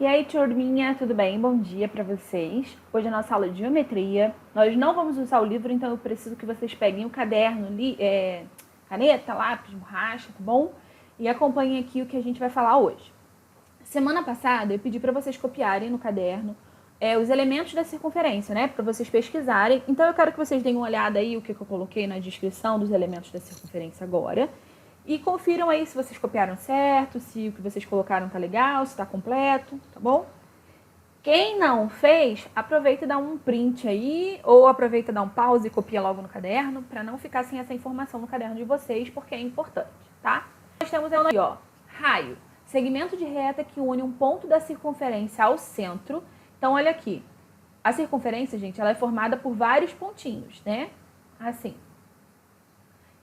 E aí, turminha, tudo bem? Bom dia para vocês. Hoje é a nossa aula de geometria. Nós não vamos usar o livro, então eu preciso que vocês peguem o caderno, caneta, lápis, borracha, tá bom? E acompanhem aqui o que a gente vai falar hoje. Semana passada eu pedi para vocês copiarem no caderno os elementos da circunferência, né? Para vocês pesquisarem. Então eu quero que vocês deem uma olhada aí o que eu coloquei na descrição dos elementos da circunferência agora. E confiram aí se vocês copiaram certo, se o que vocês colocaram tá legal, se tá completo, tá bom? Quem não fez, aproveita e dá um print aí, ou aproveita e dá um pause e copia logo no caderno, para não ficar sem essa informação no caderno de vocês, porque é importante, tá? Nós temos aqui, ó, raio, segmento de reta que une um ponto da circunferência ao centro. Então, olha aqui, a circunferência, gente, ela é formada por vários pontinhos, né? Assim.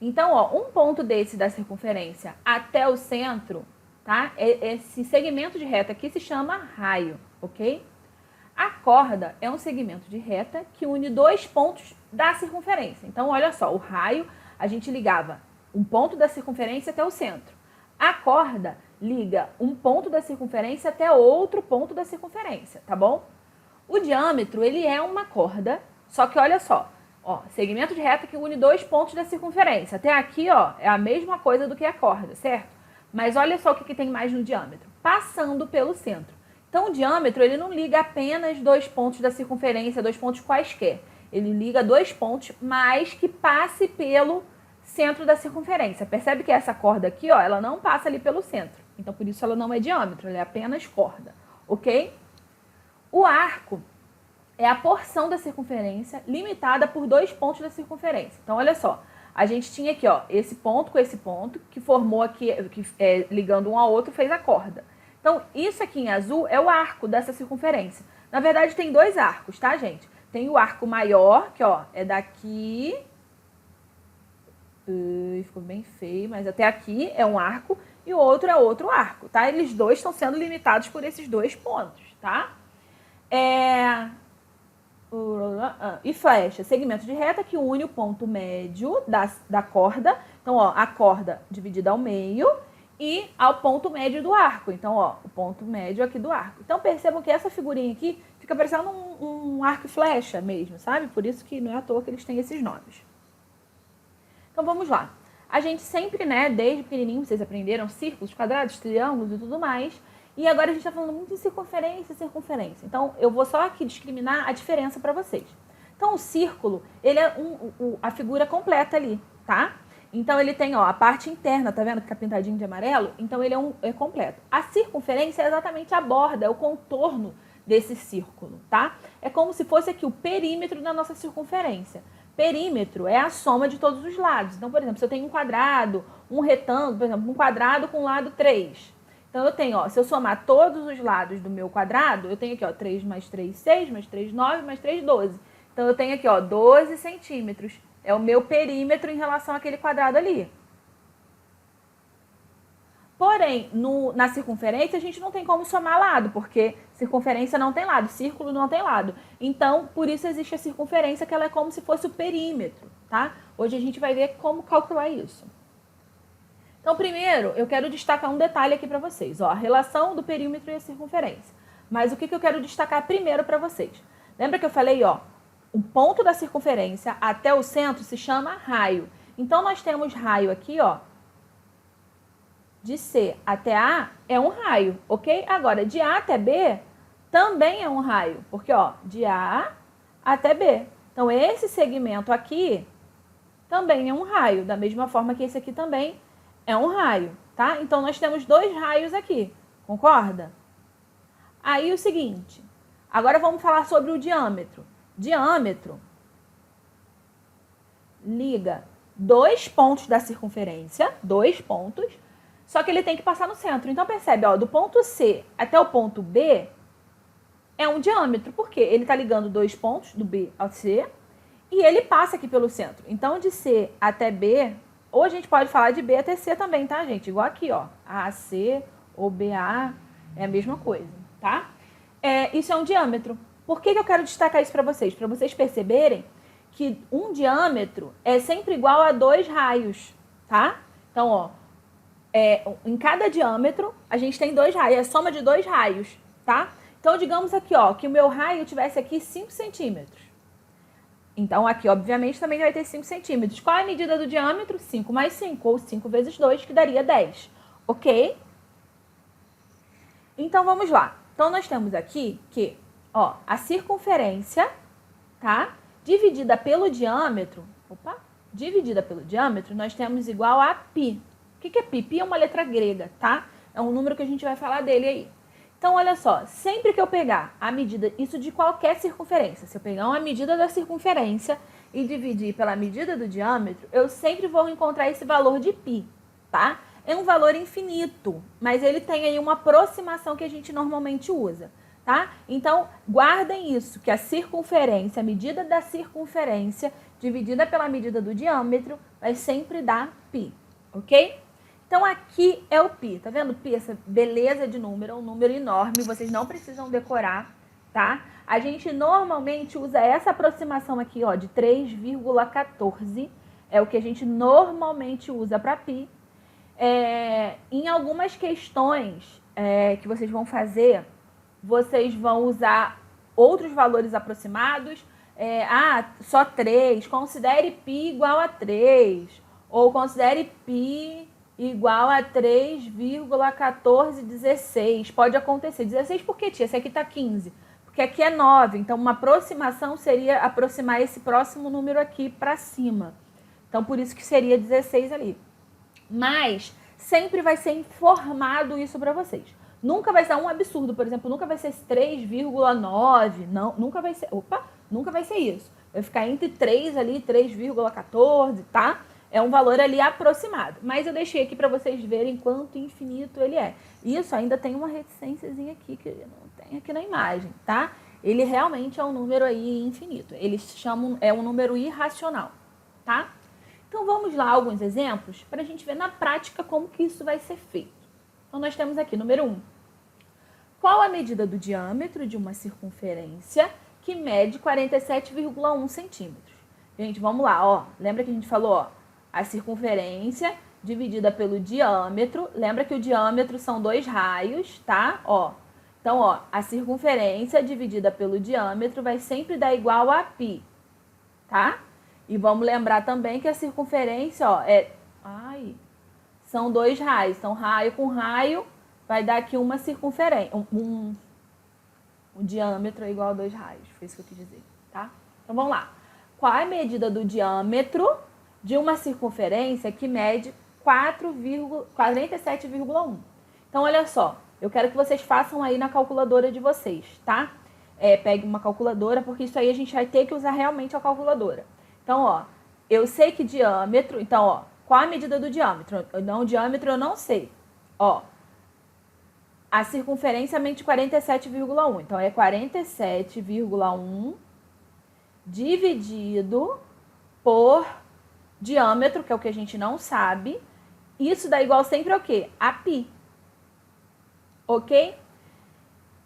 Então, ó, um ponto desse da circunferência até o centro, tá? Esse segmento de reta aqui se chama raio, ok? A corda é um segmento de reta que une dois pontos da circunferência. Então, olha só, o raio, a gente ligava um ponto da circunferência até o centro. A corda liga um ponto da circunferência até outro ponto da circunferência, tá bom? O diâmetro, ele é uma corda, só que olha só, ó, segmento de reta que une dois pontos da circunferência. Até aqui, ó, é a mesma coisa do que a corda, certo? Mas olha só o que tem mais no diâmetro. Passando pelo centro. Então, o diâmetro, ele não liga apenas dois pontos da circunferência, dois pontos quaisquer. Ele liga dois pontos, mas que passe pelo centro da circunferência. Percebe que essa corda aqui, ó, ela não passa ali pelo centro. Então, por isso ela não é diâmetro, ela é apenas corda, ok? O arco é a porção da circunferência limitada por dois pontos da circunferência. Então, olha só, a gente tinha aqui, ó, esse ponto com esse ponto, que formou aqui, ligando um ao outro, fez a corda. Então, isso aqui em azul é o arco dessa circunferência. Na verdade, tem dois arcos, tá, gente? Tem o arco maior, que, ó, é daqui... ficou bem feio, mas até aqui é um arco, e o outro é outro arco, tá? Eles dois estão sendo limitados por esses dois pontos, tá? E flecha, segmento de reta que une o ponto médio da corda. Então, ó, a corda dividida ao meio e ao ponto médio do arco. Então, ó, o ponto médio aqui do arco. Então, percebam que essa figurinha aqui fica parecendo um arco e flecha mesmo, sabe? Por isso que não é à toa que eles têm esses nomes. Então, vamos lá. A gente sempre, né, desde pequenininho, vocês aprenderam círculos, quadrados, triângulos e tudo mais. E agora a gente está falando muito de circunferência e circunferência. Então, eu vou só aqui discriminar a diferença para vocês. Então, o círculo, ele é a figura completa ali, tá? Então, ele tem, ó, a parte interna, tá vendo que tá pintadinho de amarelo? Então, ele é completo. A circunferência é exatamente a borda, é o contorno desse círculo, tá? É como se fosse aqui o perímetro da nossa circunferência. Perímetro é a soma de todos os lados. Então, por exemplo, se eu tenho um quadrado, um retângulo, por exemplo, um quadrado com lado 3. Então, eu tenho, ó, se eu somar todos os lados do meu quadrado, eu tenho aqui, ó, 3 mais 3, 6, mais 3, 9, mais 3, 12. Então, eu tenho aqui, ó, 12 centímetros. É o meu perímetro em relação àquele quadrado ali. Porém, na circunferência, a gente não tem como somar lado, porque circunferência não tem lado, círculo não tem lado. Então, por isso existe a circunferência, que ela é como se fosse o perímetro, tá? Hoje a gente vai ver como calcular isso. Então, primeiro, eu quero destacar um detalhe aqui para vocês, ó, a relação do perímetro e a circunferência. Mas o que eu quero destacar primeiro para vocês? Lembra que eu falei, ó, o ponto da circunferência até o centro se chama raio. Então, nós temos raio aqui, ó, de C até A é um raio, ok? Agora, de A até B também é um raio, porque, ó, de A até B. Então, esse segmento aqui também é um raio, da mesma forma que esse aqui também é um raio, tá? Então, nós temos dois raios aqui, concorda? Aí, o seguinte, agora vamos falar sobre o diâmetro. Diâmetro liga dois pontos da circunferência, dois pontos, só que ele tem que passar no centro. Então, percebe, ó, do ponto C até o ponto B é um diâmetro, porque ele está ligando dois pontos, do B ao C, e ele passa aqui pelo centro. Então, de C até B, ou a gente pode falar de B até C também, tá, gente? Igual aqui, ó, AC ou BA é a mesma coisa, tá? Isso é um diâmetro. Por que eu quero destacar isso para vocês? Para vocês perceberem que um diâmetro é sempre igual a dois raios, tá? Então, ó, em cada diâmetro, a gente tem dois raios, é a soma de dois raios. tá? Então, digamos aqui, ó, que o meu raio tivesse aqui 5 centímetros. Então, aqui, obviamente, também vai ter 5 centímetros. Qual é a medida do diâmetro? 5 mais 5, ou 5 vezes 2, que daria 10. Ok? Então, vamos lá. Então, nós temos aqui que, ó, a circunferência, tá? Dividida pelo diâmetro, nós temos igual a π. O que é π? Π é uma letra grega, tá? É um número que a gente vai falar dele aí. Então, olha só, sempre que eu pegar a medida, isso de qualquer circunferência, se eu pegar uma medida da circunferência e dividir pela medida do diâmetro, eu sempre vou encontrar esse valor de π, tá? É um valor infinito, mas ele tem aí uma aproximação que a gente normalmente usa, tá? Então, guardem isso, que a circunferência, a medida da circunferência dividida pela medida do diâmetro vai sempre dar π, ok? Então, aqui é o π, tá vendo? π, essa beleza de número, é um número enorme, vocês não precisam decorar, tá? A gente normalmente usa essa aproximação aqui, ó, de 3,14, é o que a gente normalmente usa para π. Em algumas questões que vocês vão fazer, vocês vão usar outros valores aproximados, só 3, considere π igual a 3, ou considere π igual a 3,1416. Pode acontecer. 16 por quê, tia? Esse aqui tá 15. Porque aqui é 9. Então, uma aproximação seria aproximar esse próximo número aqui para cima. Então, por isso que seria 16 ali. Mas sempre vai ser informado isso para vocês. Nunca vai ser um absurdo, por exemplo, nunca vai ser 3,9. Não, nunca vai ser. Nunca vai ser isso. Vai ficar entre 3 ali, 3,14, tá? É um valor ali aproximado. Mas eu deixei aqui para vocês verem quanto infinito ele é. Isso ainda tem uma reticênciazinha aqui que não tem aqui na imagem, tá? Ele realmente é um número aí infinito. Eles chamam, é um número irracional, tá? Então vamos lá alguns exemplos para a gente ver na prática como que isso vai ser feito. Então nós temos aqui, número 1. Qual a medida do diâmetro de uma circunferência que mede 47,1 centímetros? Gente, vamos lá, ó. Lembra que a gente falou, ó? A circunferência dividida pelo diâmetro. Lembra que o diâmetro são 2 raios, tá? Ó. Então, ó, a circunferência dividida pelo diâmetro vai sempre dar igual a π, tá? E vamos lembrar também que a circunferência, ó, são 2 raios. Então, raio com raio vai dar aqui uma circunferência. O diâmetro é igual a 2 raios. Foi isso que eu quis dizer, tá? Então, vamos lá. Qual é a medida do diâmetro de uma circunferência que mede 47,1? Então, olha só. Eu quero que vocês façam aí na calculadora de vocês, tá? Pegue uma calculadora, porque isso aí a gente vai ter que usar realmente a calculadora. Então, ó, eu sei que diâmetro... Então, ó, qual a medida do diâmetro? Não, o diâmetro eu não sei. Ó, a circunferência mede 47,1. Então, é 47,1 dividido por diâmetro, que é o que a gente não sabe. Isso dá igual sempre ao quê? A π. Ok?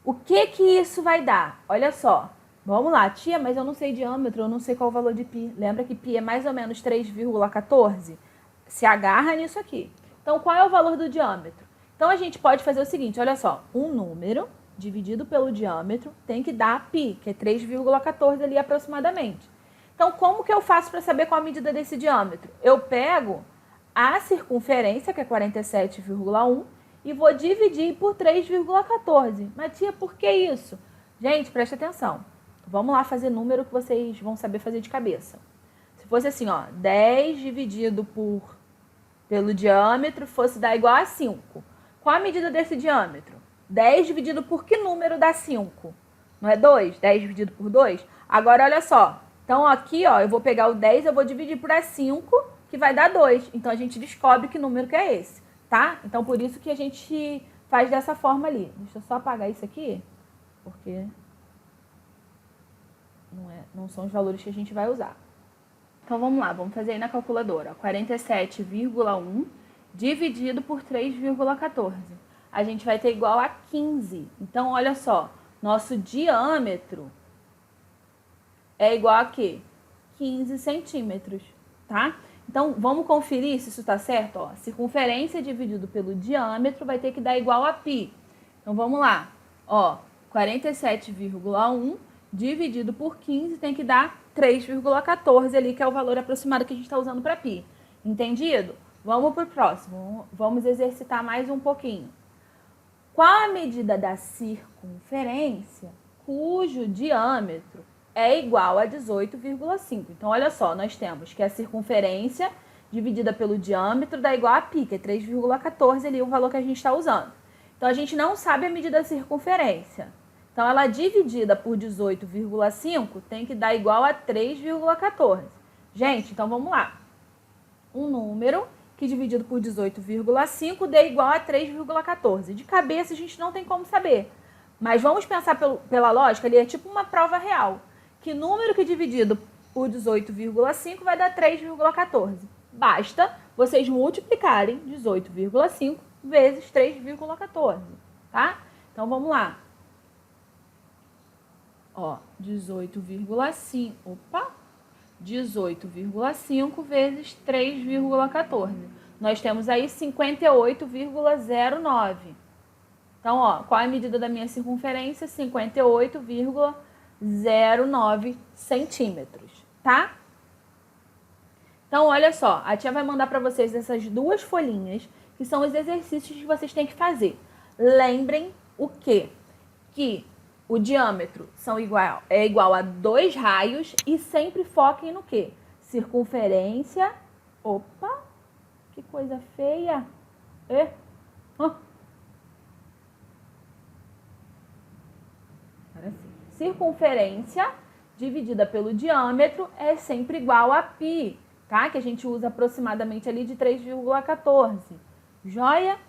O que que isso vai dar? Olha só. Vamos lá, tia, mas eu não sei diâmetro, eu não sei qual o valor de π. Lembra que π é mais ou menos 3,14? Se agarra nisso aqui. Então, qual é o valor do diâmetro? Então, a gente pode fazer o seguinte, olha só. Um número dividido pelo diâmetro tem que dar π, que é 3,14 ali aproximadamente. Então, como que eu faço para saber qual a medida desse diâmetro? Eu pego a circunferência, que é 47,1, e vou dividir por 3,14. Mas, tia, por que isso? Gente, preste atenção. Vamos lá fazer número que vocês vão saber fazer de cabeça. Se fosse assim, ó, 10 dividido pelo diâmetro fosse dar igual a 5. Qual a medida desse diâmetro? 10 dividido por que número dá 5? Não é 2? 10 dividido por 2? Agora, olha só. Então, aqui, ó, eu vou pegar o 10, eu vou dividir por 5, que vai dar 2. Então, a gente descobre que número que é esse, tá? Então, por isso que a gente faz dessa forma ali. Deixa eu só apagar isso aqui, porque não são os valores que a gente vai usar. Então, vamos lá, vamos fazer aí na calculadora. 47,1 dividido por 3,14. A gente vai ter igual a 15. Então, olha só, nosso diâmetro é igual a quê? 15 centímetros, tá? Então, vamos conferir se isso está certo? Ó, circunferência dividido pelo diâmetro vai ter que dar igual a π. Então, vamos lá. Ó, 47,1 dividido por 15 tem que dar 3,14 ali, que é o valor aproximado que a gente está usando para π. Entendido? Vamos para o próximo. Vamos exercitar mais um pouquinho. Qual a medida da circunferência cujo diâmetro é igual a 18,5? Então, olha só, nós temos que a circunferência dividida pelo diâmetro dá igual a π, que é 3,14 ali, o valor que a gente está usando. Então, a gente não sabe a medida da circunferência. Então, ela dividida por 18,5 tem que dar igual a 3,14. Gente, então vamos lá. Um número que dividido por 18,5 dê igual a 3,14. De cabeça, a gente não tem como saber. Mas vamos pensar pela lógica, ele é tipo uma prova real. Que número que dividido por 18,5 vai dar 3,14? Basta vocês multiplicarem 18,5 vezes 3,14, tá? Então, vamos lá. Ó, 18,5 vezes 3,14. Nós temos aí 58,09. Então, ó, qual é a medida da minha circunferência? 58,09 centímetros, tá? Então, olha só, a tia vai mandar para vocês essas duas folhinhas, que são os exercícios que vocês têm que fazer. Lembrem o quê? Que o diâmetro é igual a 2 raios e sempre foquem no quê? Circunferência. Opa, que coisa feia. Agora sim. Circunferência dividida pelo diâmetro é sempre igual a π, tá? Que a gente usa aproximadamente ali de 3,14. Joia?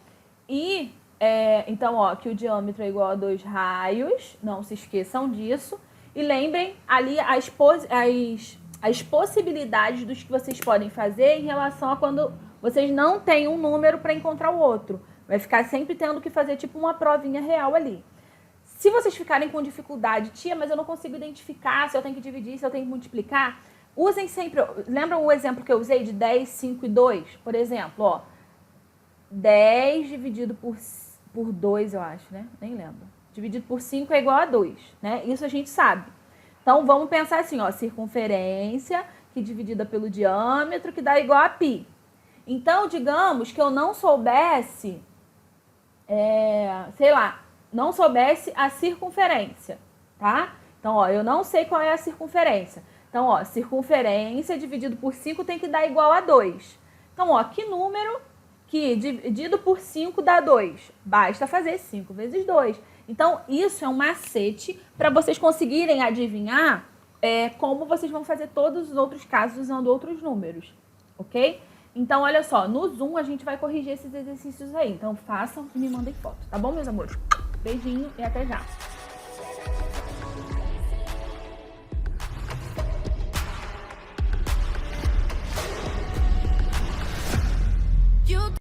E então, ó, que o diâmetro é igual a 2 raios, não se esqueçam disso. E lembrem ali as possibilidades dos que vocês podem fazer em relação a quando vocês não têm um número para encontrar o outro. Vai ficar sempre tendo que fazer tipo uma provinha real ali. Se vocês ficarem com dificuldade, tia, mas eu não consigo identificar se eu tenho que dividir, se eu tenho que multiplicar, usem sempre, lembram o exemplo que eu usei de 10, 5 e 2? Por exemplo, ó, 10 dividido por 2, eu acho, né? Nem lembro. Dividido por 5 é igual a 2, né? Isso a gente sabe. Então, vamos pensar assim, ó, circunferência que dividida pelo diâmetro que dá igual a π. Então, digamos que eu não soubesse, sei lá, não soubesse a circunferência, tá? Então, ó, eu não sei qual é a circunferência. Então, ó, circunferência dividido por 5 tem que dar igual a 2. Então, ó, que número que dividido por 5 dá 2? Basta fazer 5 vezes 2. Então, isso é um macete para vocês conseguirem adivinhar como vocês vão fazer todos os outros casos usando outros números, ok? Então, olha só, no Zoom a gente vai corrigir esses exercícios aí. Então, façam e me mandem foto, tá bom, meus amores? Beijinho e até já!